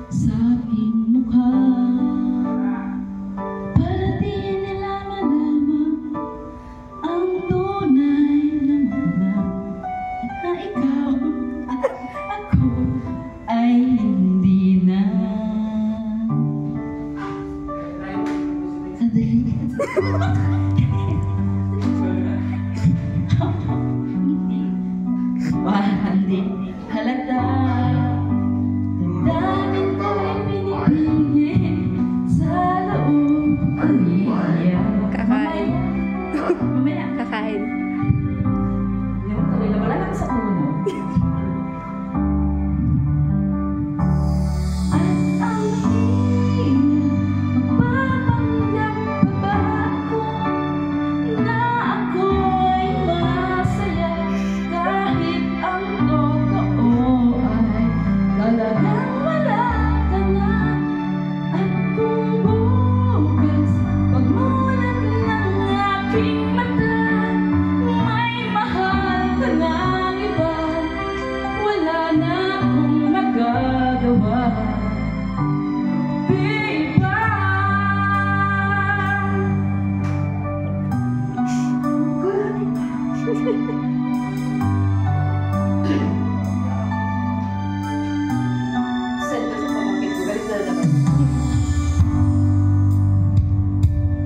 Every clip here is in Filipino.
sa aking mukha, para di nila malaman ang tunay na na ikaw ako ay hindi na. Sandali. Hindi halata, damdamin ko'y pinipigil sa loob ko niya. Kakain. Mamaya. Kakain. Yung tuloy na wala lang sa puno.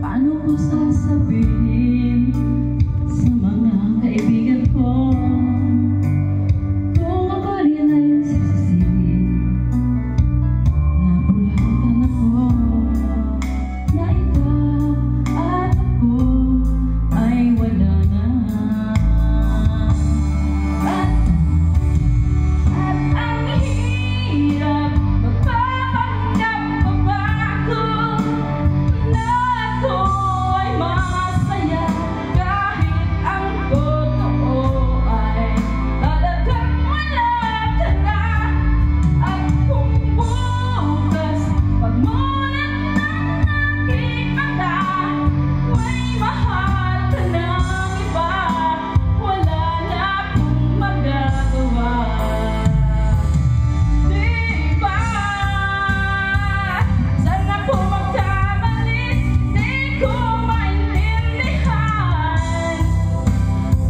Paano ko sasabihin sa mga kaibigan ko kung ako rin ay sisisihin na bulakan ako, na ikaw at ako ay wala na. At ang hirap magpapanggap pa ba ako na ako ay masaya kahit ang totoo ay talagang wala ka na. At kung bukas pagmulat ng aking mata may mahal ka ng iba, wala na akong magagawa. Diba? Saan ako magkamali? Di ko maintindihan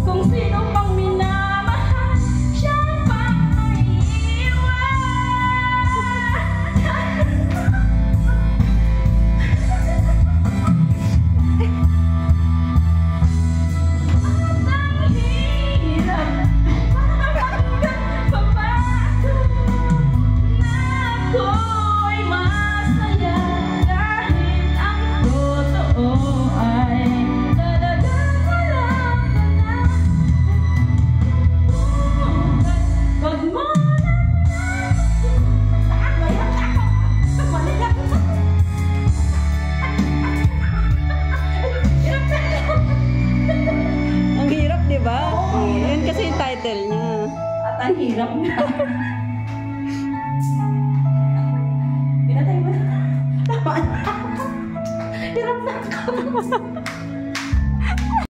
kung sino pang minamahal, siya pang maiiwan. At ang hirap mapanggap pa ba ako na ako'y masaya kahit ang totoo ay talagang wala ka na. Wag mo na Ang hirap, di ba? Yun kasi yung title niya. at ang hirap na. Pinatay mo na. Hirap na ako.